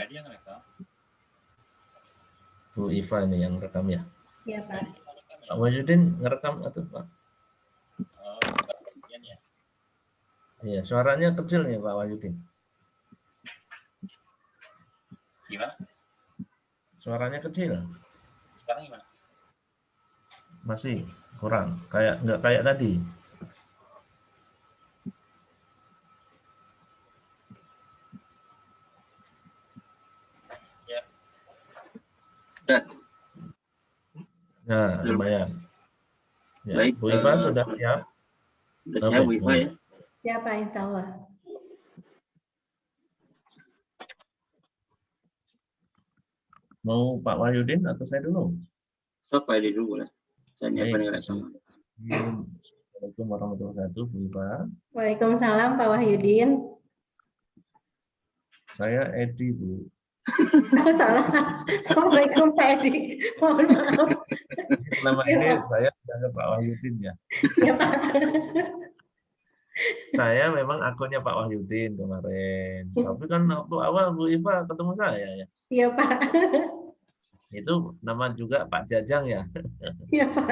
Tadi yang rekam. Bu Iva ini yang rekam ya? Iya, Pak. Pak Wahyudin ngerekam atau Pak? Oh, bagian ya. Iya, suaranya kecil nih Pak Wahyudin. Gimana? Suaranya kecil. Sekarang gimana? Masih kurang, nggak kayak tadi. Ya. Udah. Nah, lumayan. Ya, Baik, Bu Iva sudah siap? Udah siap Bu Iva ya? Ya, Pak, insya Allah. Mau Pak Wahyudin atau saya dulu? So, Pak Edi dulu boleh. Saya nyiapin Baik, rekaman. Assalamualaikum warahmatullahi wabarakatuh, Bu Iva. Waalaikumsalam, Pak Wahyudin. Saya Edi, Bu. Oh, salah. Assalamualaikum, Pak Edi. Mohon maaf. Selama ini saya dianggap Pak Wahyudin ya. Ya, Pak. Saya memang akunnya Pak Wahyudin kemarin. Tapi kan waktu awal Bu Iva ketemu saya ya. Iya, Pak. Itu nama juga Pak Jajang ya. Iya, Pak.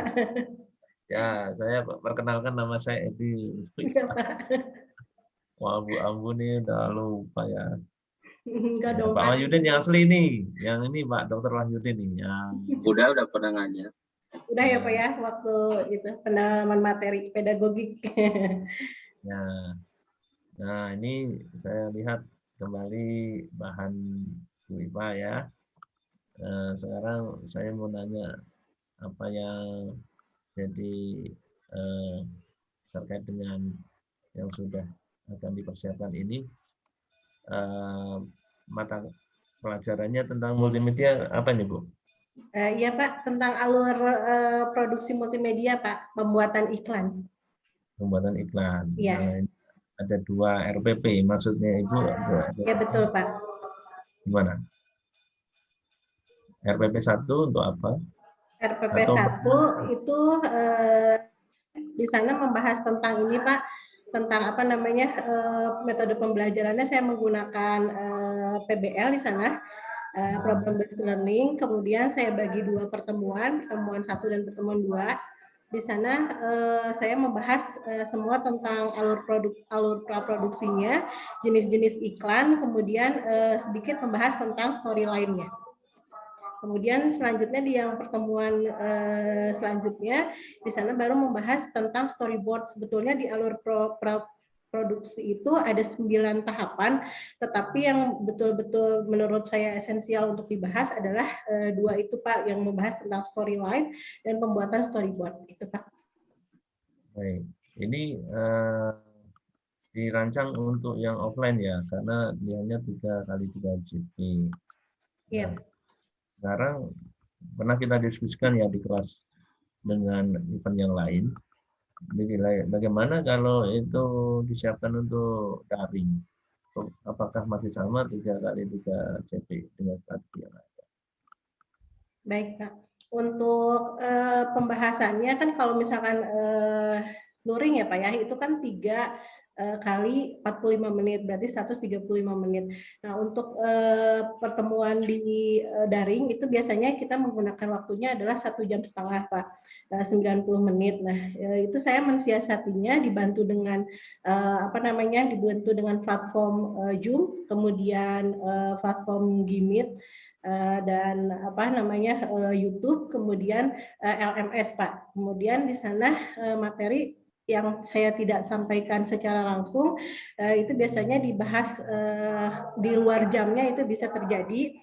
Ya, saya perkenalkan nama saya Edi. Iya, Pak. Wah, Bu Ampun nih udah lupa ya. Enggak Ya, dong, Pak Pak. Wahyudin yang asli nih. Yang ini Pak Dr. Wahyudin nih. Udah pernah ngajar. Udah ya, Pak ya, waktu itu pendalaman materi pedagogik. Ya. Nah, ini saya lihat kembali bahan Bu Iva ya. Sekarang saya mau nanya apa yang jadi terkait dengan yang sudah akan dipersiapkan ini. Mata pelajarannya tentang multimedia apa nih Bu? Iya Pak, tentang alur produksi multimedia Pak, pembuatan iklan. Pembuatan iklan. Iya. Nah, ada 2 RPP, maksudnya Ibu? Iya betul Pak. Gimana? RPP 1 untuk apa? RPP 1 itu di sana membahas tentang ini Pak, tentang apa namanya metode pembelajarannya. Saya menggunakan PBL di sana, problem based learning. Kemudian saya bagi 2 pertemuan 1 dan pertemuan 2. Di sana saya membahas semua tentang alur praproduksinya, jenis-jenis iklan, kemudian sedikit membahas tentang storyline-nya. Kemudian selanjutnya di yang pertemuan selanjutnya di sana baru membahas tentang storyboard. Sebetulnya di alur produksi itu ada 9 tahapan, tetapi yang betul-betul menurut saya esensial untuk dibahas adalah 2 itu Pak, yang membahas tentang storyline dan pembuatan storyboard itu Pak. Baik, ini dirancang untuk yang offline ya, karena dianya 3x3 JP. Iya. Nah, sekarang pernah kita diskusikan ya di kelas dengan event yang lain. Jadi bagaimana kalau itu disiapkan untuk daring? Apakah masih sama 3x3 CP dengan strategi yang ada? Baik Pak. Untuk pembahasannya kan kalau misalkan luring ya Pak ya, itu kan 3 kali 45 menit, berarti 135 menit. Nah, untuk pertemuan di daring itu biasanya kita menggunakan waktunya adalah 1,5 jam Pak, 90 menit. Nah, itu saya mensiasatinya dibantu dengan dibantu dengan platform Zoom, kemudian platform Gimit, dan YouTube, kemudian LMS Pak. Kemudian di sana materi yang saya tidak sampaikan secara langsung itu biasanya dibahas di luar jamnya, itu bisa terjadi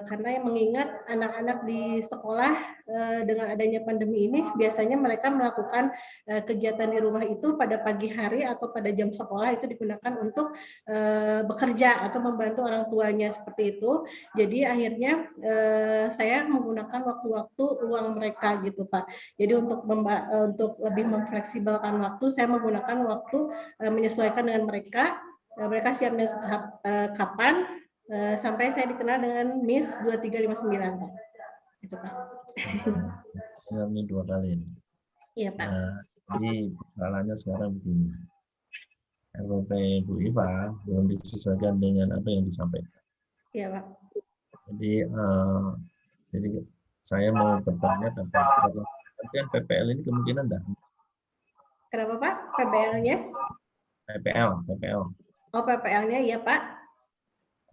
karena yang mengingat anak-anak di sekolah dengan adanya pandemi ini biasanya mereka melakukan kegiatan di rumah itu pada pagi hari atau pada jam sekolah itu digunakan untuk bekerja atau membantu orang tuanya seperti itu. Jadi akhirnya saya menggunakan waktu-waktu luang mereka gitu Pak. Jadi untuk lebih memfleksibelkan waktu, saya menggunakan waktu menyesuaikan dengan mereka. Mereka siap dan kapan, sampai saya dikenal dengan Miss 2359 Pak. Itu Pak. Ini 2 kali. Iya Pak. Nah, jadi persoalannya sekarang begini. RPP Bu Iva belum disesuaikan dengan apa yang disampaikan. Iya, Pak. Jadi saya mau bertanya tentang kan PPL ini kemungkinan dah Kenapa, Pak? PBL-nya? PPL. Oh, PPL-nya ya, Pak.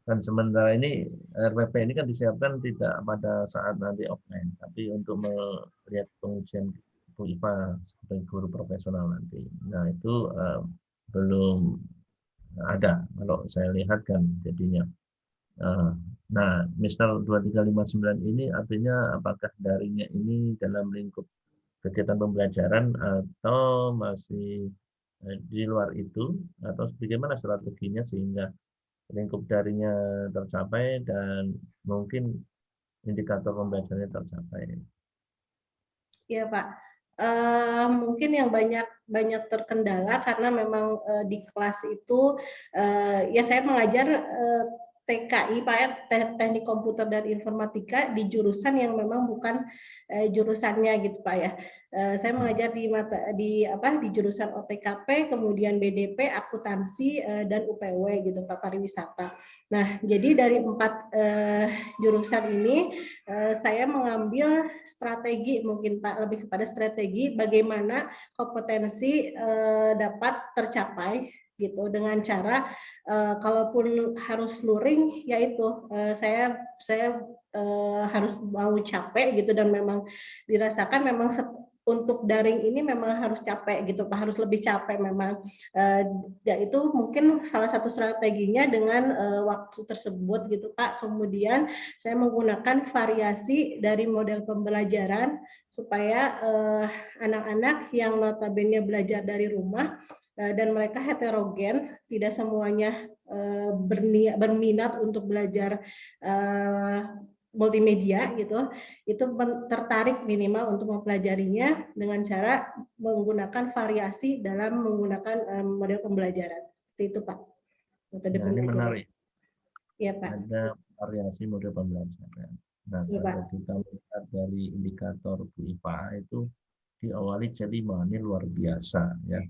Dan sementara ini RPP ini kan disiapkan tidak pada saat nanti offline, tapi untuk melihat pengujian Bu IPA sebagai guru profesional nanti. Nah itu belum ada kalau saya lihat kan jadinya. Nah, misal 2359 ini artinya apakah daringnya ini dalam lingkup kegiatan pembelajaran atau masih di luar itu, atau bagaimana strateginya sehingga lingkup daringnya tercapai dan mungkin indikator pembelajarannya tercapai. Iya, Pak. Mungkin yang banyak terkendala karena memang di kelas itu ya saya mengajar TKI, Pak, ya, Teknik Komputer dan Informatika di jurusan yang memang bukan jurusannya gitu, Pak, ya. Saya mengajar di jurusan OTKP, kemudian BDP, akuntansi dan UPW gitu, Pak, pariwisata. Nah, jadi dari 4 jurusan ini saya mengambil strategi, mungkin Pak, lebih kepada strategi bagaimana kompetensi dapat tercapai gitu dengan cara kalaupun harus luring, yaitu saya harus mau capek gitu, dan memang dirasakan memang untuk daring ini memang harus capek gitu Pak, harus lebih capek memang. Ya itu mungkin salah satu strateginya dengan waktu tersebut gitu Pak. Kemudian saya menggunakan variasi dari model pembelajaran supaya anak-anak yang notabene belajar dari rumah dan mereka heterogen, tidak semuanya berminat untuk belajar multimedia gitu, itu tertarik minimal untuk mempelajarinya dengan cara menggunakan variasi dalam menggunakan model pembelajaran. Seperti itu Pak. Metode Nah, ini menarik. Iya Pak. Ada variasi model pembelajaran. Nah, Ya, kalau kita melihat dari indikator Bu IPA itu diawali C5, ini luar biasa ya.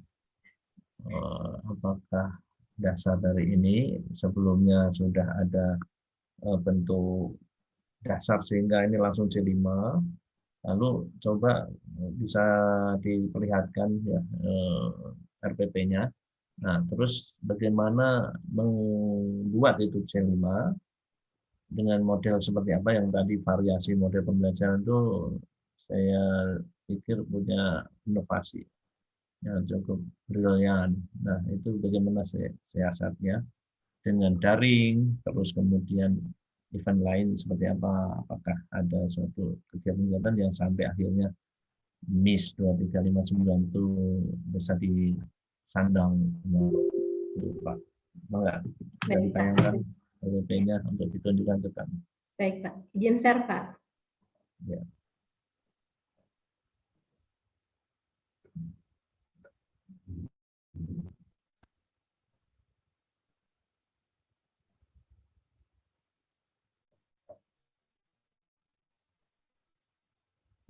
Apakah dasar dari ini sebelumnya sudah ada bentuk dasar sehingga ini langsung C5, lalu coba bisa diperlihatkan ya RPP-nya. Nah, terus bagaimana membuat itu C5 dengan model seperti apa yang tadi variasi model pembelajaran itu saya pikir punya inovasi yang cukup brilian. Nah, itu bagaimana siasatnya dengan daring, terus kemudian event lain seperti apa, apakah ada suatu kegiatan-kegiatan yang sampai akhirnya MIS 2359 itu bisa disandang Pak. Enggak, bisa ditayangkan LP-nya untuk ditunjukkan ke kami. Baik Pak, izin share Pak. Ya.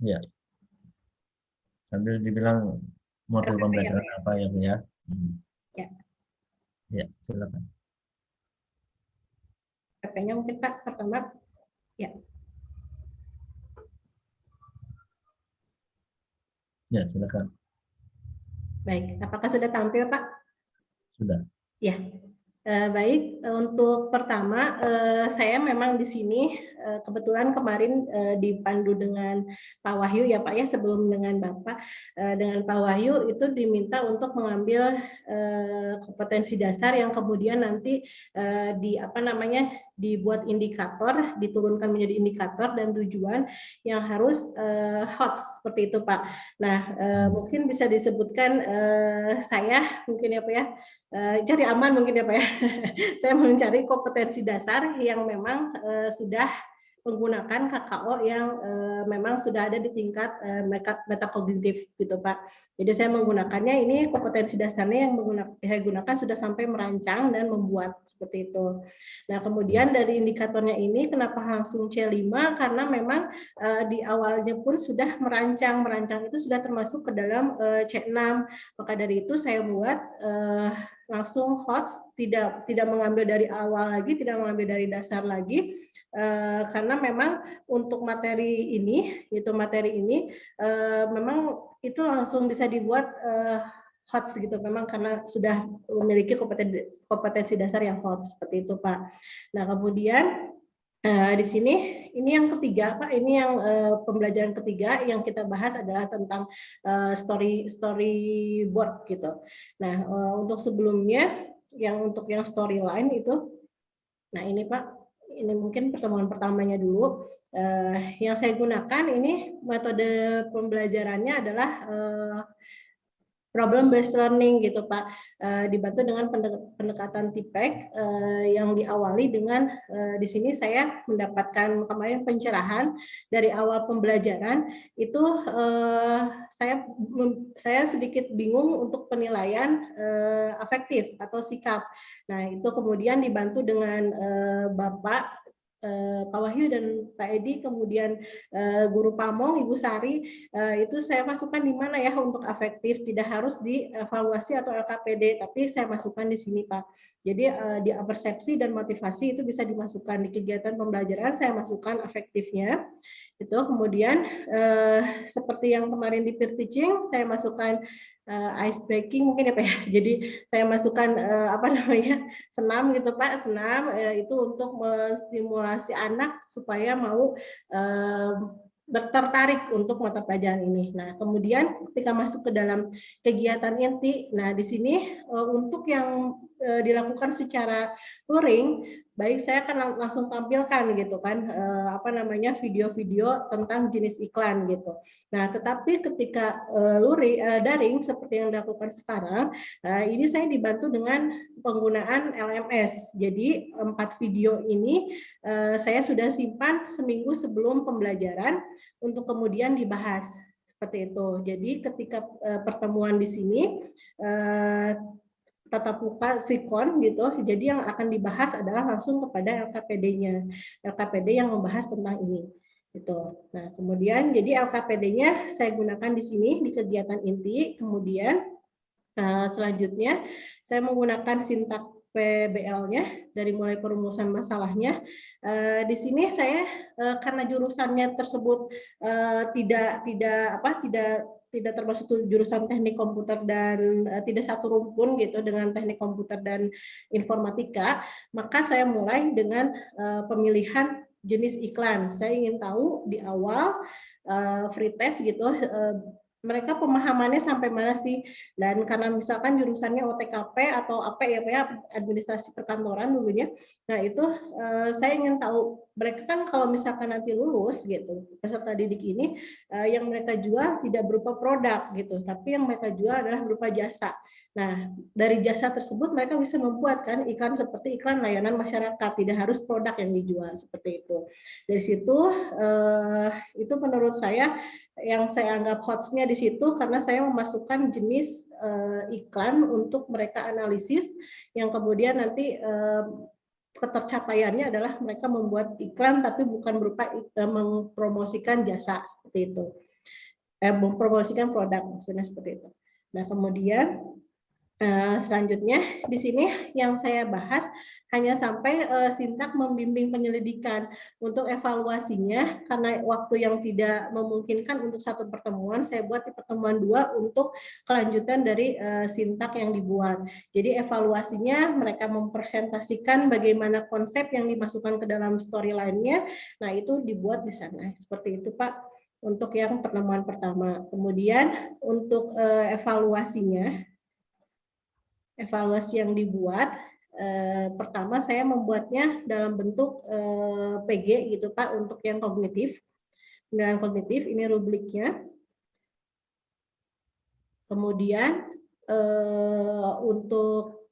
Ya. Sambil dibilang model pembelajaran apa ya, Bu ya? Ya. Ya, silakan. PP-nya mungkin Pak pertama. Ya. Ya, silakan. Baik, apakah sudah tampil Pak? Sudah. Ya. Baik, untuk pertama saya memang di sini kebetulan kemarin dipandu dengan Pak Wahyu ya Pak ya, sebelum dengan Bapak, dengan Pak Wahyu itu diminta untuk mengambil kompetensi dasar yang kemudian nanti dibuat indikator, diturunkan menjadi indikator dan tujuan yang harus hot seperti itu Pak. Nah, mungkin bisa disebutkan saya mungkin ya Pak ya, cari aman mungkin ya Pak ya. Saya mencari kompetensi dasar yang memang sudah menggunakan KKO yang memang sudah ada di tingkat metakognitif gitu Pak. Jadi saya menggunakannya ini kompetensi dasarnya yang saya gunakan sudah sampai merancang dan membuat seperti itu. Nah kemudian dari indikatornya ini kenapa langsung C5, karena memang di awalnya pun sudah merancang itu sudah termasuk ke dalam C6. Maka dari itu saya buat langsung HOTS, tidak mengambil dari awal lagi, tidak mengambil dari dasar lagi, karena memang untuk materi ini memang itu langsung bisa dibuat HOTS gitu, memang karena sudah memiliki kompetensi dasar yang HOTS seperti itu Pak. Nah kemudian di sini ini yang ketiga Pak, ini yang pembelajaran ketiga yang kita bahas adalah tentang storyboard gitu. Nah untuk sebelumnya untuk yang storyline itu, nah ini Pak, ini mungkin pertemuan pertamanya dulu. Yang saya gunakan ini metode pembelajarannya adalah problem based learning gitu Pak, dibantu dengan pendekatan TPEC yang diawali dengan di sini saya mendapatkan kemarin pencerahan dari awal pembelajaran itu saya sedikit bingung untuk penilaian afektif atau sikap. Nah itu kemudian dibantu dengan Bapak Pak Wahyu dan Pak Edi, kemudian Guru Pamong, Ibu Sari, itu saya masukkan di mana ya untuk afektif, tidak harus di evaluasi atau LKPD, tapi saya masukkan di sini Pak. Jadi di persepsi dan motivasi itu bisa dimasukkan di kegiatan pembelajaran, saya masukkan afektifnya. Itu kemudian seperti yang kemarin di peer teaching, saya masukkan ice breaking mungkin ya Pak ya. Jadi saya masukkan senam gitu Pak, senam itu untuk menstimulasi anak supaya mau tertarik untuk mata pelajaran ini. Nah kemudian ketika masuk ke dalam kegiatan inti, nah di sini untuk yang dilakukan secara luring, baik saya akan langsung tampilkan gitu kan video-video tentang jenis iklan gitu. Nah tetapi ketika daring seperti yang dilakukan sekarang, ini saya dibantu dengan penggunaan LMS. Jadi 4 video ini saya sudah simpan seminggu sebelum pembelajaran untuk kemudian dibahas seperti itu. Jadi ketika pertemuan di sini tatap muka Vicon gitu, jadi yang akan dibahas adalah langsung kepada LKPD-nya, LKPD yang membahas tentang ini. Gitu. Nah, kemudian jadi LKPD-nya saya gunakan di sini di kegiatan inti. Kemudian selanjutnya saya menggunakan sintak PBL-nya dari mulai perumusan masalahnya. Di sini saya karena jurusannya tersebut tidak termasuk jurusan teknik komputer dan tidak satu rumpun gitu dengan teknik komputer dan informatika, maka saya mulai dengan pemilihan jenis iklan. Saya ingin tahu di awal free test gitu mereka pemahamannya sampai mana sih, dan karena misalkan jurusannya OTKP atau apa ya administrasi perkantoran dulunya, nah itu saya ingin tahu mereka kan kalau misalkan nanti lulus gitu peserta didik ini yang mereka jual tidak berupa produk gitu, tapi yang mereka jual adalah berupa jasa. Nah dari jasa tersebut mereka bisa membuat kan iklan seperti iklan layanan masyarakat, tidak harus produk yang dijual seperti itu. Dari situ itu menurut saya yang saya anggap hotsnya di situ karena saya memasukkan jenis iklan untuk mereka analisis yang kemudian nanti ketercapaiannya adalah mereka membuat iklan tapi bukan berupa mempromosikan jasa seperti itu, mempromosikan produk maksudnya seperti itu. Nah kemudian selanjutnya di sini yang saya bahas hanya sampai sintak membimbing penyelidikan. Untuk evaluasinya karena waktu yang tidak memungkinkan untuk satu pertemuan, saya buat di pertemuan 2 untuk kelanjutan dari sintak yang dibuat. Jadi evaluasinya mereka mempresentasikan bagaimana konsep yang dimasukkan ke dalam storyline-nya. Nah itu dibuat di sana seperti itu Pak untuk yang pertemuan pertama. Kemudian untuk evaluasi yang dibuat, pertama saya membuatnya dalam bentuk PG gitu Pak untuk yang kognitif. Dengan kognitif ini rubriknya. Kemudian untuk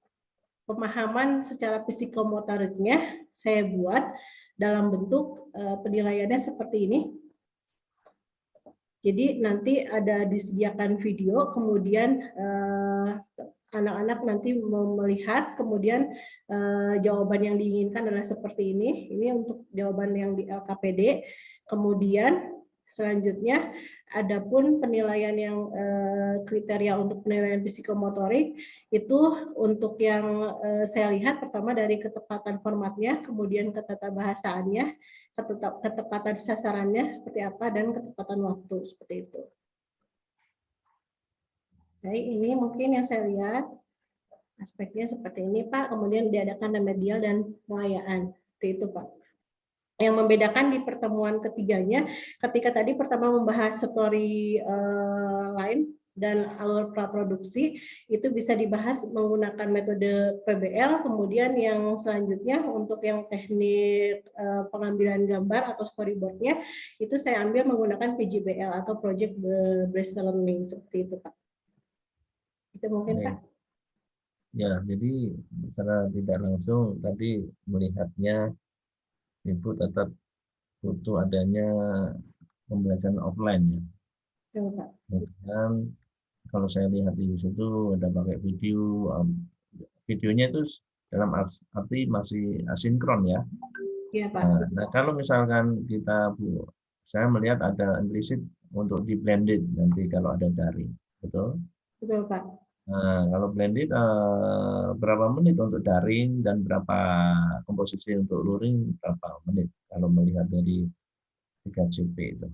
pemahaman secara psikomotoriknya saya buat dalam bentuk penilaiannya seperti ini. Jadi nanti ada disediakan video, kemudian anak-anak nanti melihat, kemudian jawaban yang diinginkan adalah seperti ini. Ini untuk jawaban yang di LKPD. Kemudian Selanjutnya, adapun penilaian yang kriteria untuk penilaian psikomotorik itu untuk yang saya lihat pertama dari ketepatan formatnya, kemudian ketata bahasaannya, ketepatan sasarannya seperti apa, dan ketepatan waktu seperti itu. Baik, ini mungkin yang saya lihat aspeknya seperti ini, Pak. Kemudian diadakan remedial dan pengayaan, seperti itu, Pak. Yang membedakan di pertemuan ketiganya, ketika tadi pertama membahas story line dan alur praproduksi, itu bisa dibahas menggunakan metode PBL, kemudian yang selanjutnya untuk yang teknik pengambilan gambar atau storyboardnya, itu saya ambil menggunakan PJBL atau Project Based Learning, seperti itu, Pak. Itu mungkin, Pak. Ya, jadi secara tidak langsung tadi melihatnya Ibu tetap butuh adanya pembelajaran offline ya. Kemudian kalau saya lihat di situ ada pakai video, videonya itu dalam arti masih asinkron ya. Iya, Pak. Nah, kalau misalkan saya melihat ada implisit untuk di blended nanti kalau ada daring, betul? Betul, Pak. Nah, kalau blended berapa menit untuk daring dan berapa komposisi untuk luring berapa menit kalau melihat dari 3CP itu.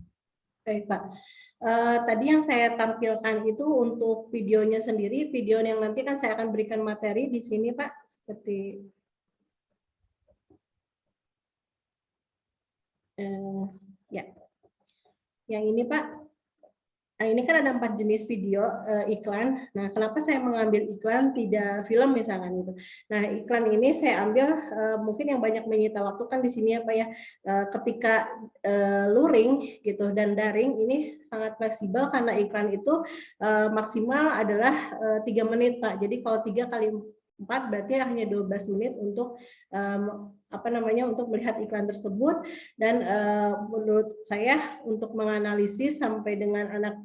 Baik, Pak. Tadi yang saya tampilkan itu untuk videonya sendiri, video yang nanti kan saya akan berikan materi di sini, Pak, seperti ya. Yang ini, Pak. Nah, ini kan ada 4 jenis video iklan. Nah, kenapa saya mengambil iklan tidak film misalkan gitu. Nah, iklan ini saya ambil mungkin yang banyak menyita waktu kan di sini apa ya, ketika luring gitu dan daring ini sangat fleksibel karena iklan itu maksimal adalah 3 menit, Pak. Jadi kalau 3 kali 4 berarti hanya 12 menit untuk untuk melihat iklan tersebut, dan menurut saya untuk menganalisis sampai dengan anak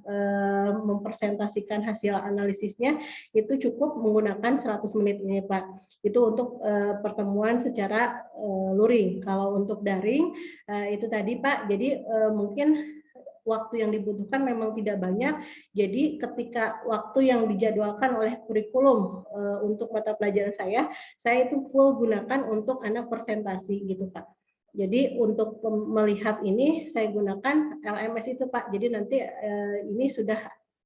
mempresentasikan hasil analisisnya itu cukup menggunakan 100 menit ini, Pak. Itu untuk pertemuan secara luring. Kalau untuk daring itu tadi, Pak, jadi mungkin waktu yang dibutuhkan memang tidak banyak. Jadi ketika waktu yang dijadwalkan oleh kurikulum untuk mata pelajaran saya itu full gunakan untuk anak presentasi gitu, Pak. Jadi untuk melihat ini saya gunakan LMS itu, Pak. Jadi nanti ini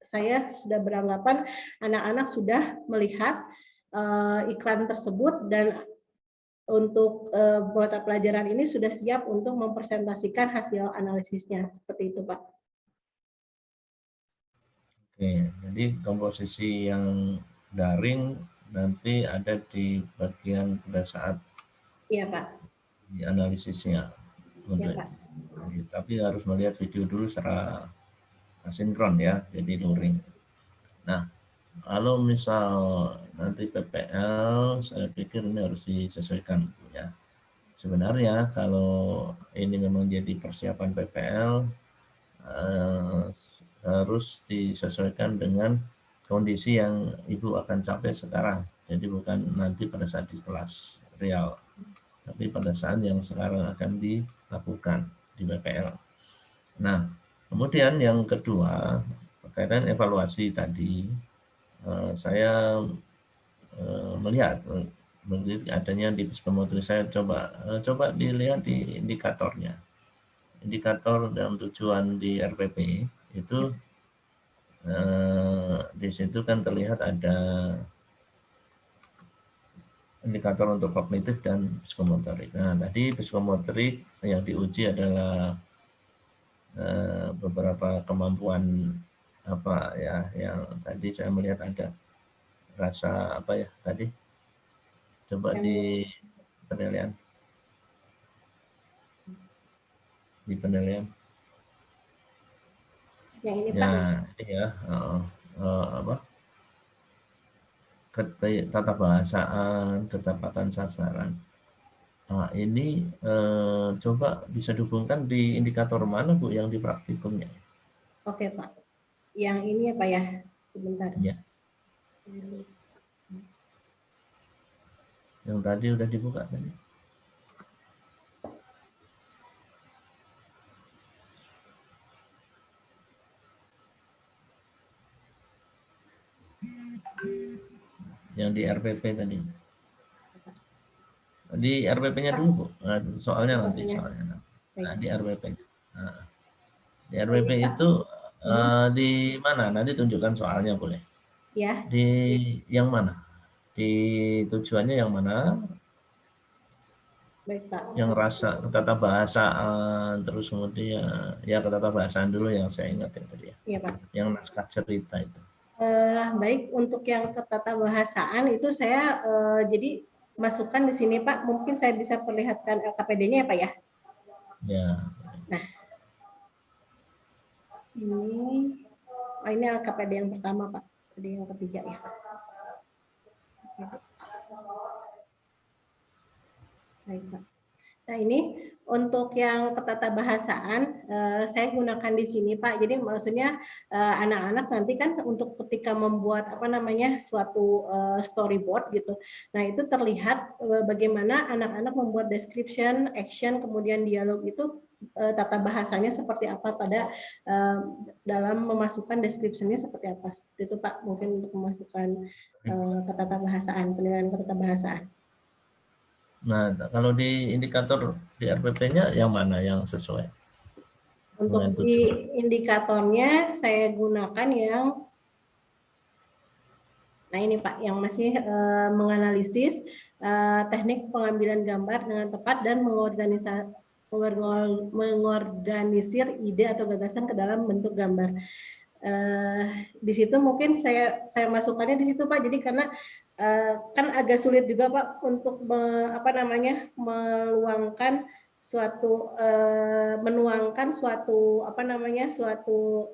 saya sudah beranggapan anak-anak sudah melihat iklan tersebut dan untuk mata pelajaran ini sudah siap untuk mempresentasikan hasil analisisnya. Seperti itu, Pak. Oke, jadi komposisi yang daring nanti ada di bagian pada saat Pak. Di analisisnya. Untuk, Pak. Tapi harus melihat video dulu secara asinkron ya, jadi luring. Nah, kalau misal nanti PPL, saya pikir ini harus disesuaikan ya. Sebenarnya kalau ini memang jadi persiapan PPL, harus disesuaikan dengan kondisi yang Ibu akan capai sekarang. Jadi bukan nanti pada saat di kelas real, tapi pada saat yang sekarang akan dilakukan di PPL. Nah, kemudian yang kedua, berkaitan evaluasi tadi, saya melihat adanya di psikomotorik, saya coba dilihat di indikatornya. Indikator dalam tujuan di RPP itu di situ kan terlihat ada indikator untuk kognitif dan psikomotorik. Nah, tadi psikomotorik yang diuji adalah beberapa kemampuan apa ya, yang tadi saya melihat ada rasa apa ya tadi, coba di penilaian yang ini, ya, Pak. ini ya apa, tata bahasaan, ketepatan sasaran. Nah, ini coba bisa dihubungkan di indikator mana Bu yang di praktikumnya? Oke, Pak. Yang ini ya, Pak ya. Sebentar. Ya. Yang tadi udah dibuka tadi. Yang di RPP tadi. Di RPP-nya dulu, Bu. Nah, soalnya nanti soalnya. Nah, di RPP. Nah, di RPP itu di mana? Nanti tunjukkan soalnya boleh. Ya. Di yang mana? Di tujuannya yang mana? Baik, Pak. Yang rasa tata bahasaan, terus kemudian ya tata bahasaan dulu yang saya ingat ya tadi ya. Iya, Pak. Yang naskah cerita itu. Baik, untuk yang ketatabahasaan itu saya jadi masukkan di sini, Pak. Mungkin saya bisa perlihatkan LKPD-nya ya, Pak ya. Ya. Nah, ini LKPD yang pertama, Pak. Jadi yang ketiga ya. Baik, Pak. Nah, ini untuk yang ketatabahasaan saya gunakan di sini, Pak. Jadi maksudnya anak-anak nanti kan untuk ketika membuat apa namanya suatu storyboard gitu. Nah, itu terlihat bagaimana anak-anak membuat description, action, kemudian dialog itu tata bahasanya seperti apa pada dalam memasukkan description-nya seperti apa. Itu Pak, mungkin untuk memasukkan ketatabahasaan, penilaian ketatabahasaan. Nah, kalau di indikator di RPP-nya yang mana yang sesuai? Untuk di indikatornya saya gunakan yang, nah ini Pak, yang masih menganalisis teknik pengambilan gambar dengan tepat dan mengorganisir ide atau gagasan ke dalam bentuk gambar. Di situ mungkin saya masukkannya di situ Pak. Jadi karena kan agak sulit juga Pak untuk meluangkan suatu menuangkan suatu suatu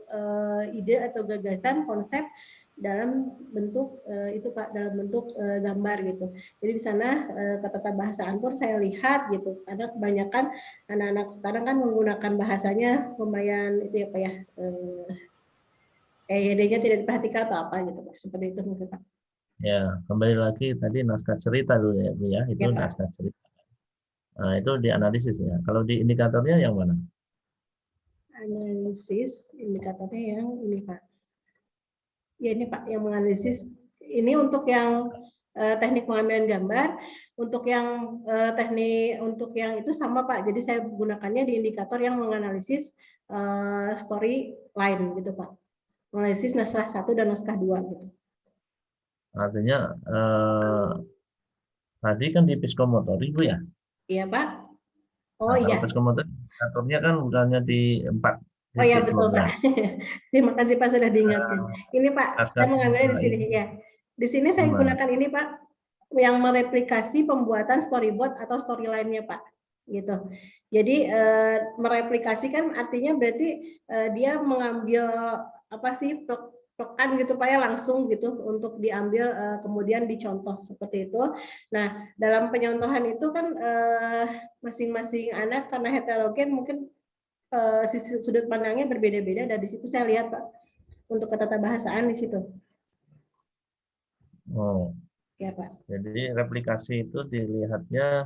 ide atau gagasan konsep dalam bentuk itu Pak, dalam bentuk gambar gitu. Jadi di sana ketatabahasaan pun saya lihat gitu. Karena kebanyakan anak-anak sekarang kan menggunakan bahasanya lumayan itu ya Pak ya. EYD-nya tidak diperhatikan atau apa gitu Pak, seperti itu mungkin Pak. Ya, kembali lagi tadi naskah cerita dulu ya Bu ya, itu ya, naskah cerita. Nah, itu dianalisis ya. Kalau di indikatornya yang mana? Analisis indikatornya yang ini Pak. Ya ini Pak, yang menganalisis ini untuk yang teknik pengambilan gambar, untuk yang teknik untuk yang itu sama Pak. Jadi saya gunakannya di indikator yang menganalisis storyline gitu Pak. Analisis naskah 1 dan naskah 2 gitu. Artinya tadi kan di psikomotor Ibu ya? Iya Pak. Oh nah, iya. Kalau psikomotor indikatornya kan bukannya di 4. Oh iya betul Pak. Terima kasih Pak sudah diingatkan. Ini Pak, saya mengambilnya di sini ya. Di sini saya gunakan ini Pak, yang mereplikasi pembuatan storyboard atau storyline-nya Pak. Gitu. Jadi mereplikasi kan artinya berarti dia mengambil apa sih pekan gitu Pak ya, langsung gitu untuk diambil kemudian dicontoh seperti itu. Nah, dalam penyontohan itu kan masing-masing anak karena heterogen mungkin sisi sudut pandangnya berbeda-beda, dan di situ saya lihat Pak untuk ketatabahasaan di situ. Oh. Ya Pak. Jadi replikasi itu dilihatnya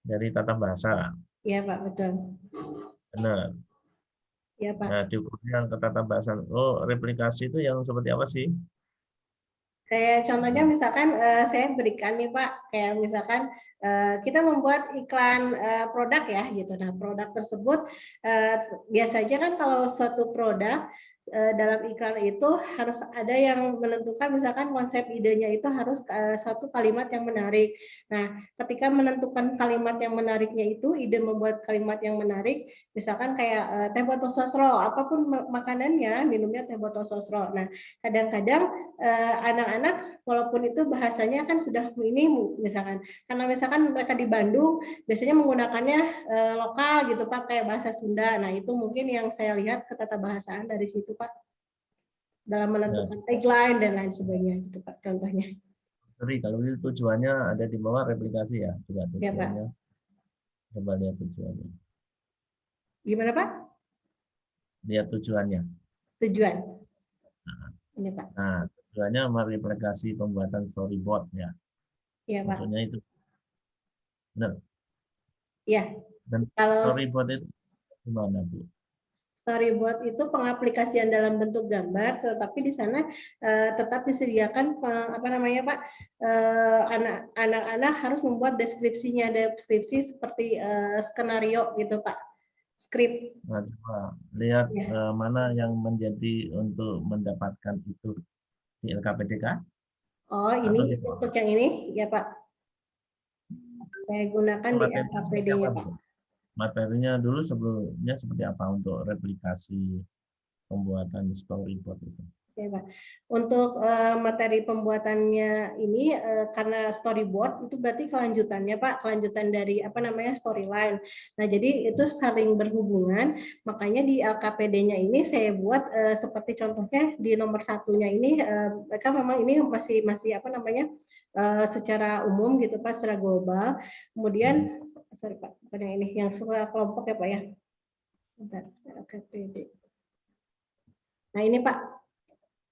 dari tata bahasa. Iya Pak, betul. Benar. Ya Pak. Nah, diukurnya ke tata bahasa. Oh, replikasi itu yang seperti apa sih? Kayak contohnya misalkan saya berikan nih Pak, kayak misalkan kita membuat iklan produk ya gitu. Nah, produk tersebut biasanya kan kalau suatu produk dalam iklan itu harus ada yang menentukan, misalkan konsep idenya itu harus satu kalimat yang menarik. Nah, ketika menentukan kalimat yang menariknya itu, ide membuat kalimat yang menarik, misalkan kayak teh botol sosro, apapun makanannya, minumnya teh botol sosro. Nah, kadang-kadang anak-anak walaupun itu bahasanya kan sudah ini misalkan, karena misalkan mereka di Bandung biasanya menggunakannya lokal gitu Pak, kayak bahasa Sunda. Nah, itu mungkin yang saya lihat ketatabahasaan dari situ Pak, dalam menentukan tagline dan lain sebagainya gitu Pak, contohnya. Sorry, kalau itu tujuannya ada di bawah replikasi ya, coba tujuannya. Ya, coba lihat tujuannya. Gimana Pak? Lihat tujuannya. Tujuan. Ini Pak. Nah, tujuannya mereplikasi pembuatan storyboard ya. Iya Pak. Maksudnya itu. Benar. Iya. Dan kalau storyboard itu gimana Bu? Storyboard itu pengaplikasian dalam bentuk gambar, tetapi di sana tetap disediakan apa namanya Pak, anak-anak harus membuat deskripsinya, deskripsi seperti skenario gitu Pak, skrip. Nah, coba lihat Ya. mana yang menjadi untuk mendapatkan itu di LKPDK. Oh Atau ini di- untuk yang ini ya Pak, saya gunakan di Materinya seperti LKPD-nya apa, Pak. Bu? Materinya dulu sebelumnya seperti apa untuk replikasi pembuatan storyboard itu? Oke, Pak. Untuk materi pembuatannya ini karena storyboard itu berarti kelanjutannya Pak, kelanjutan dari apa namanya storyline. Nah, jadi itu saling berhubungan. Makanya di LKPD-nya ini saya buat seperti contohnya di nomor satunya ini mereka memang ini masih apa namanya secara umum gitu Pak, secara global. Kemudian sorry Pak, bukan yang ini, yang secara kelompok ya Pak ya. Bentar, LKPD. Nah, ini Pak.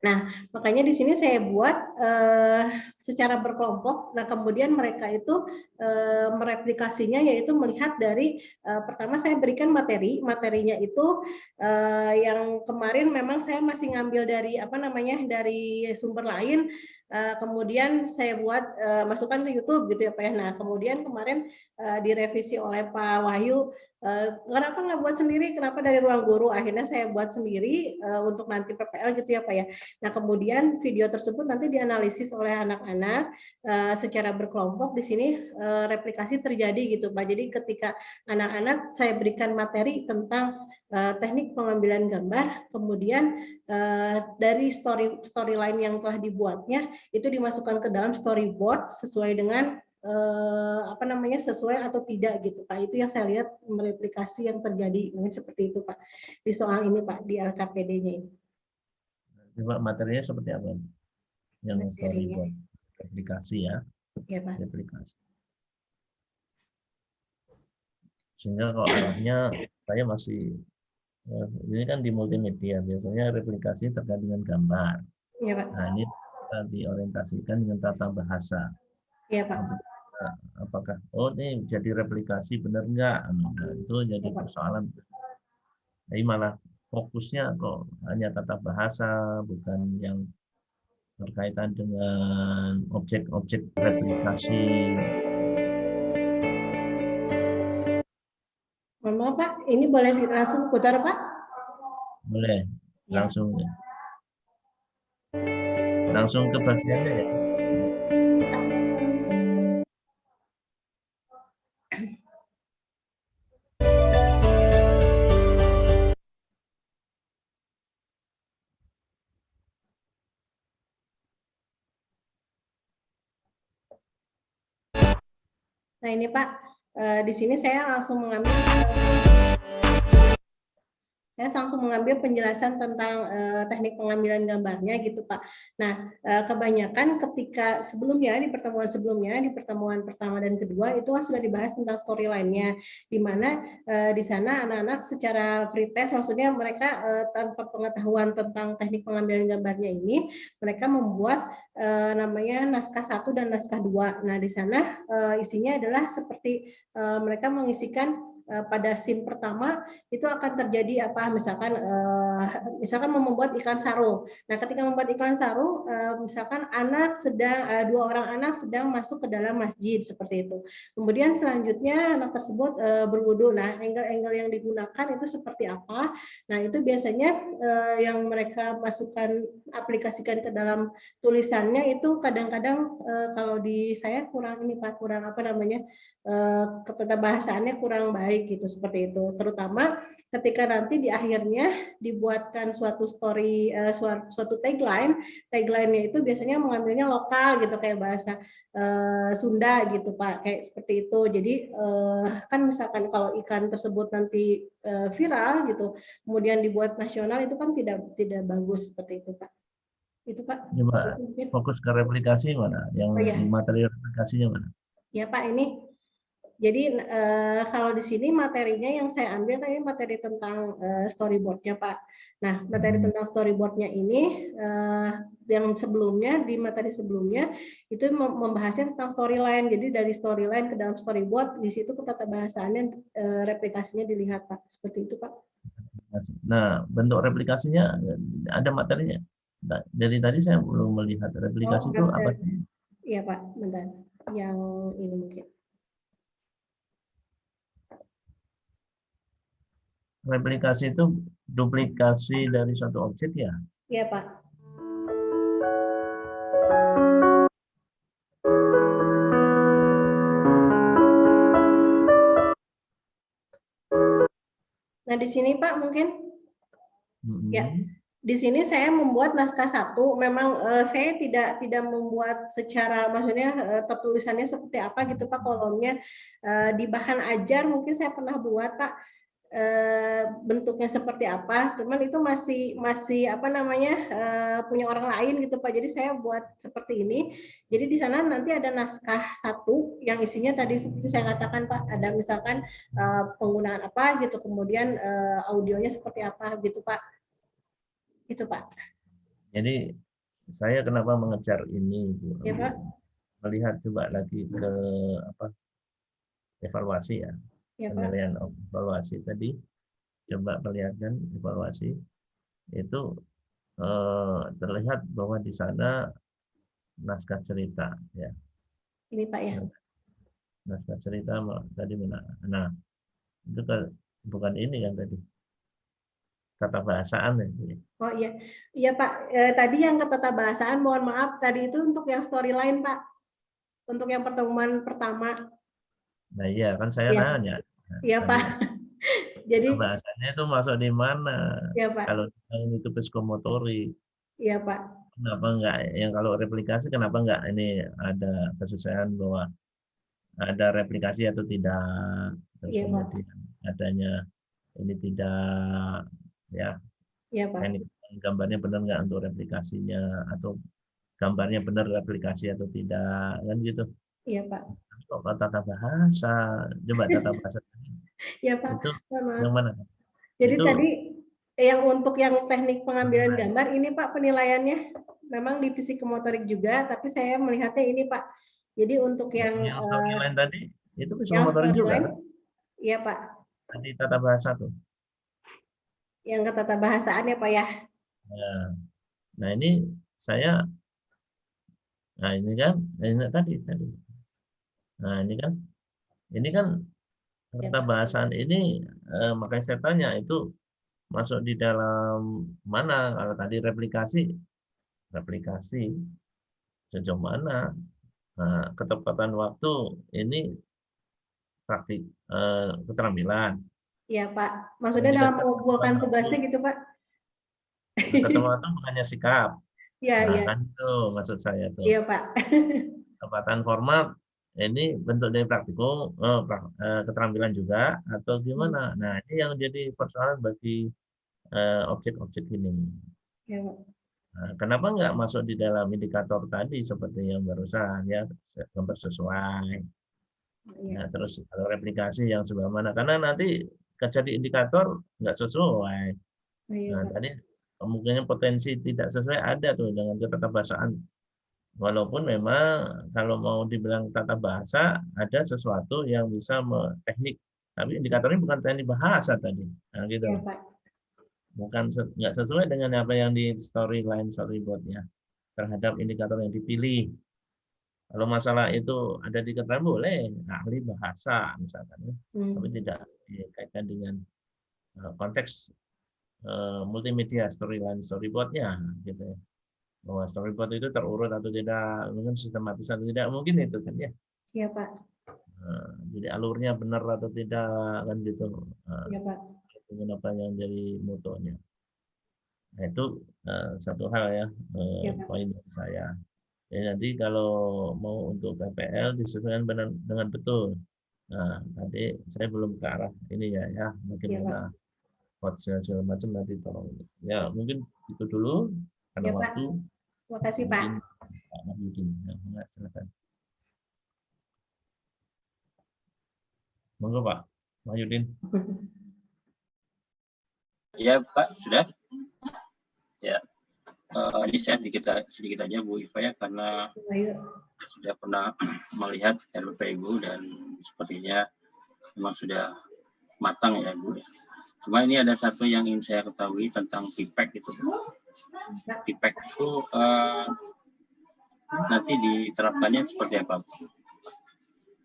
Nah, makanya di sini saya buat secara berkelompok. Nah, kemudian mereka itu mereplikasinya yaitu melihat dari pertama saya berikan materinya itu yang kemarin memang saya masih ngambil dari apa namanya dari sumber lain. Kemudian saya buat masukkan ke YouTube gitu ya Pak ya. Nah, kemudian kemarin direvisi oleh Pak Wahyu. Kenapa nggak buat sendiri? Kenapa dari ruang guru? Akhirnya saya buat sendiri untuk nanti PPL gitu ya Pak ya. Nah, kemudian video tersebut nanti dianalisis oleh anak-anak secara berkelompok. Di sini replikasi terjadi gitu Pak. Jadi ketika anak-anak saya berikan materi tentang teknik pengambilan gambar, kemudian dari storyline yang telah dibuatnya itu dimasukkan ke dalam storyboard sesuai dengan apa namanya sesuai atau tidak gitu Pak. Itu yang saya lihat mereplikasi yang terjadi seperti itu Pak di soal ini Pak di LKPD-nya ini. Coba materinya seperti apa? Yang Materinya. storyboard replikasi ya, Ya Pak. replikasi. Sehingga kalau arahnya saya masih ini kan di multimedia biasanya replikasi terkait dengan gambar. Ya Pak. Nah ini kita diorientasikan dengan tata bahasa. Ya Pak. Apakah ini jadi replikasi benar enggak? Nah, itu jadi Ya, Pak. persoalan. Jadi malah fokusnya kok hanya tata bahasa, bukan yang berkaitan dengan objek-objek replikasi. Mohon maaf Pak, ini boleh langsung putar Pak? Boleh, Ya. langsung ke bagiannya ya. Nah ini Pak, di sini saya langsung mengambil penjelasan tentang teknik pengambilan gambarnya gitu Pak. Nah kebanyakan ketika sebelumnya di pertemuan pertama dan kedua itu sudah dibahas tentang storyline-nya, di mana di sana anak-anak secara free test maksudnya mereka tanpa pengetahuan tentang teknik pengambilan gambarnya ini mereka membuat namanya naskah 1 dan naskah 2. Nah di sana isinya adalah seperti mereka mengisikan pada scene pertama itu akan terjadi apa misalkan membuat iklan sarung. Nah, ketika membuat iklan sarung misalkan dua orang anak sedang masuk ke dalam masjid seperti itu. Kemudian selanjutnya anak tersebut berwudu. Nah, angle-angle yang digunakan itu seperti apa? Nah, itu biasanya yang mereka masukkan aplikasikan ke dalam tulisannya itu kadang-kadang kalau di saya kurang apa namanya ketata bahasaannya kurang baik gitu seperti itu, terutama ketika nanti di akhirnya dibuatkan suatu story suatu tagline-nya itu biasanya mengambilnya lokal gitu kayak bahasa Sunda gitu Pak, kayak seperti itu. Jadi kan misalkan kalau iklan tersebut nanti viral gitu kemudian dibuat nasional itu kan tidak bagus seperti itu Pak. Itu Pak. Coba fokus ke replikasi mana? Yang materi replikasinya mana? Ya Pak, ini jadi kalau di sini materinya yang saya ambil tadi materi tentang storyboardnya Pak. Nah materi tentang storyboardnya ini yang sebelumnya di materi sebelumnya itu membahasnya tentang storyline. Jadi dari storyline ke dalam storyboard di situ ketata bahasaannya replikasinya dilihat Pak. Seperti itu Pak. Nah, bentuk replikasinya ada materinya. Nah, dari tadi saya belum melihat replikasi itu apa ada. sih? Iya Pak, bentar. Yang ini mungkin. Replikasi itu duplikasi dari suatu objek ya. Iya Pak. Nah di sini Pak mungkin ya. Di sini saya membuat naskah satu, memang saya tidak membuat secara, maksudnya tertulisannya seperti apa gitu Pak, kolomnya di bahan ajar mungkin saya pernah buat Pak, bentuknya seperti apa, cuman itu masih apa namanya punya orang lain gitu Pak, jadi saya buat seperti ini. Jadi di sana nanti ada naskah satu yang isinya tadi seperti saya katakan Pak, ada misalkan penggunaan apa gitu, kemudian audionya seperti apa gitu Pak. Itu Pak. Jadi saya kenapa mengejar ini, Bu? Ya Pak. Melihat coba lagi ke apa evaluasi ya, Ya Pak. penilaian evaluasi tadi, coba perlihatkan evaluasi itu terlihat bahwa di sana naskah cerita ya. Ini Pak ya. Naskah cerita tadi mana? Nah itu kan bukan ini kan tadi tata bahasaan ya. Oh iya, iya Pak. Tadi yang ke tata bahasaan, mohon maaf, tadi itu untuk yang storyline Pak, untuk yang pertemuan pertama. Nah iya kan saya Ya. nanya. Iya Pak. Jadi bahasanya itu masuk di mana? Ya Pak. Kalau itu psikomotorik. Iya Pak. Kenapa enggak? Yang kalau replikasi kenapa enggak ini ada kesesuaian bahwa ada replikasi atau tidak? Terus Iya Pak. kemudian adanya ini tidak ya. Iya Pak. Ini gambarnya benar nggak untuk replikasinya atau gambarnya benar replikasi atau tidak kan gitu. Iya Pak. Kok tata bahasa, coba tata bahasa. Iya Pak. Itu yang mana? Jadi itu, tadi yang untuk yang teknik pengambilan gambar ini Pak penilaiannya memang di psikomotorik juga, tapi saya melihatnya ini Pak. Jadi untuk yang storyline tadi itu psikomotorik juga. Iya Pak. Tadi tata bahasa tuh. Yang ke tata bahasaan ya Pak ya. Nah ini saya, nah ini kan, ini tadi. Nah ini kan tata bahasaan ini makanya saya tanya itu masuk di dalam mana? Kalau tadi replikasi sejauh mana? Nah, ketepatan waktu ini praktik keterampilan. Iya Pak, maksudnya dalam mengumpulkan tugasnya gitu Pak. Ketepatan waktu bukannya sikap. Iya, nah, iya. Kan itu maksud saya tuh. Iya Pak. Ketepatan format ini bentuk dari praktikum, keterampilan juga atau gimana? Nah ini yang jadi persoalan bagi objek-objek ini. Ya, Pak. Nah, kenapa nggak masuk di dalam indikator tadi seperti yang barusan ya, gambar sesuai. Nah, terus kalau replikasi yang sebelah mana? Karena nanti jadi indikator nggak sesuai. Nah, tadi kemungkinan potensi tidak sesuai ada tuh dengan tata bahasaan. Walaupun memang kalau mau dibilang tata bahasa ada sesuatu yang bisa teknik, tapi indikatornya bukan teknik bahasa tadi. Nah, gitu. Ya, Pak. Bukan nggak sesuai dengan apa yang di storyboardnya terhadap indikator yang dipilih. Kalau masalah itu ada di keterangan boleh ahli bahasa misalkan, tapi tidak dikaitkan dengan konteks multimedia storyboardnya, gitu ya. Bahwa storyboard itu terurut atau tidak, mungkin sistematis atau tidak, mungkin itu kan ya. Iya Pak. Jadi alurnya benar atau tidak kan gitu. Iya Pak. Apa yang jadi motonya. Nah, itu satu hal ya, poin dari saya. Ya, nanti kalau mau untuk PPL disesuaikan dengan betul. Nah, tadi saya belum ke arah ini ya bagaimana coachnya segala macam nanti tolong. Ya mungkin itu dulu karena ya, waktu. Terima kasih Pak. Pak Mahyudin, ya, silakan. Monggo Pak Mahyudin. Ya Pak, sudah. Ya. Ini saya sedikit aja Bu Iva ya, karena saya sudah pernah melihat RPPGU dan sepertinya memang sudah matang ya Bu. Cuma ini ada satu yang ingin saya ketahui tentang TPEC itu. TPEC itu nanti diterapkannya seperti apa?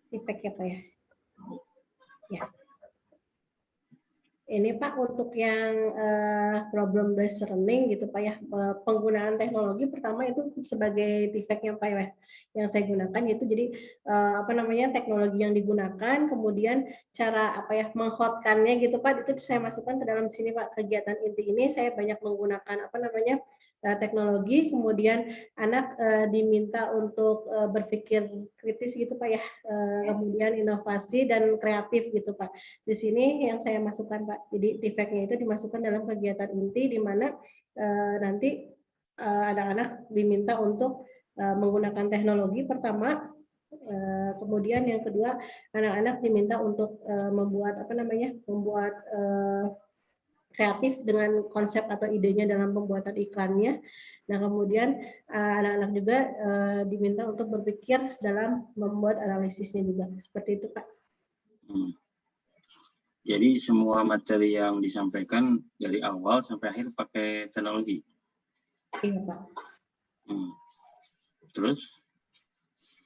Feedback ya Pak ya. Ya. Ini Pak untuk yang problem based learning gitu Pak ya, penggunaan teknologi pertama itu sebagai feedbacknya Pak ya, yang saya gunakan yaitu jadi apa namanya teknologi yang digunakan, kemudian cara apa ya menghotkannya gitu Pak, itu saya masukkan ke dalam sini Pak. Kegiatan inti ini saya banyak menggunakan apa namanya teknologi, kemudian anak diminta untuk berpikir kritis gitu Pak ya, kemudian inovasi dan kreatif gitu Pak. Di sini yang saya masukkan Pak. Jadi TPEC-nya itu dimasukkan dalam kegiatan inti di mana nanti anak-anak diminta untuk menggunakan teknologi pertama, kemudian yang kedua anak-anak diminta untuk membuat apa namanya membuat kreatif dengan konsep atau idenya dalam pembuatan iklannya. Nah kemudian anak-anak juga diminta untuk berpikir dalam membuat analisisnya juga seperti itu Pak. Jadi semua materi yang disampaikan dari awal sampai akhir pakai teknologi. Iya Pak. Terus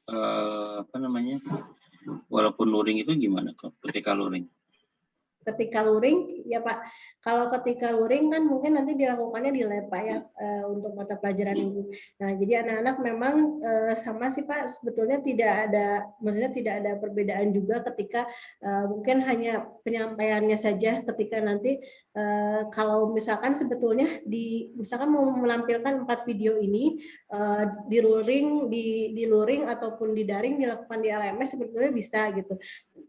apa namanya? Walaupun luring itu gimana ketika luring? Ketika luring ya Pak. Kalau ketika luring kan mungkin nanti dilakukannya di lab Pak ya untuk mata pelajaran ini. Nah jadi anak-anak memang sama sih Pak, sebetulnya tidak ada, maksudnya tidak ada perbedaan juga ketika mungkin hanya penyampaiannya saja ketika nanti kalau misalkan sebetulnya misalkan mau menampilkan 4 video ini di luring ataupun di daring dilakukan di LMS sebetulnya bisa gitu.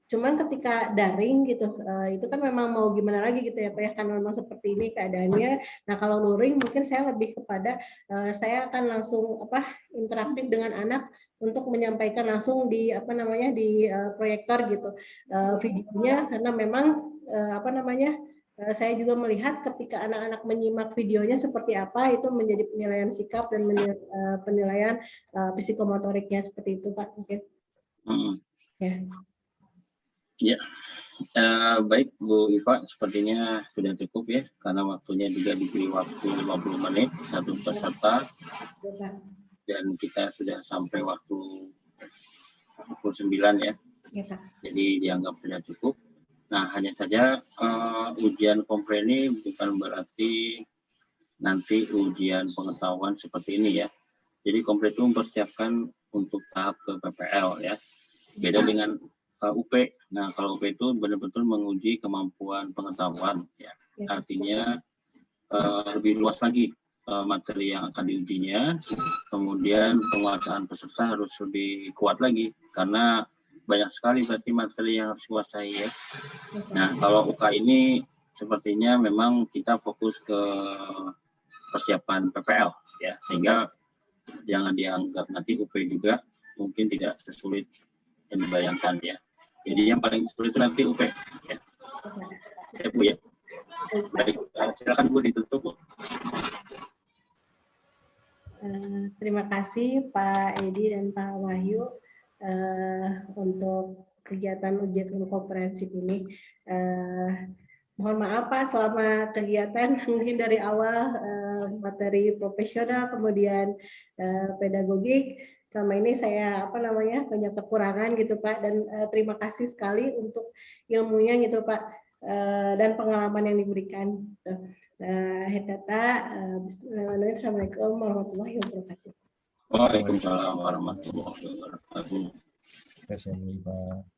Cuman ketika daring gitu itu kan memang mau gimana lagi gitu ya Pak ya, karena memang seperti ini keadaannya. Nah kalau luring mungkin saya lebih kepada saya akan langsung interaktif dengan anak untuk menyampaikan langsung di apa namanya di proyektor gitu videonya, karena memang saya juga melihat ketika anak-anak menyimak videonya seperti apa itu menjadi penilaian sikap dan penilaian psikomotoriknya seperti itu Pak mungkin. Ya. Ya, baik Bu Iva, sepertinya sudah cukup ya, karena waktunya juga diberi waktu 50 menit satu peserta, dan kita sudah sampai waktu pukul 9 ya, jadi dianggap sudah cukup. Nah, hanya saja ujian kompre ini bukan berarti nanti ujian pengetahuan seperti ini ya. Jadi kompre itu mempersiapkan untuk tahap ke PPL ya, beda dengan UP. Nah, kalau UP itu benar-benar menguji kemampuan pengetahuan, ya. Artinya lebih luas lagi materi yang akan diujinya. Kemudian penguasaan peserta harus lebih kuat lagi, karena banyak sekali berarti materi yang harus dikuasai ya. Nah, kalau UK ini sepertinya memang kita fokus ke persiapan PPL, ya, sehingga jangan dianggap nanti UP juga mungkin tidak sesulit yang dibayangkan ya. Jadi yang paling sulit itu nanti UP. Ya. Ya Bu ya. Baik, silakan Bu ditutup Bu. Terima kasih Pak Edi dan Pak Wahyu untuk kegiatan ujian komprehensif ini. Mohon maaf Pak, selama kegiatan mungkin dari awal materi profesional, kemudian pedagogik, selama ini saya banyak kekurangan gitu Pak, dan terima kasih sekali untuk ilmunya gitu Pak, dan pengalaman yang diberikan. Assalamualaikum warahmatullahi wabarakatuh. Waalaikumsalam warahmatullahi wabarakatuh. Terima kasih, Pak.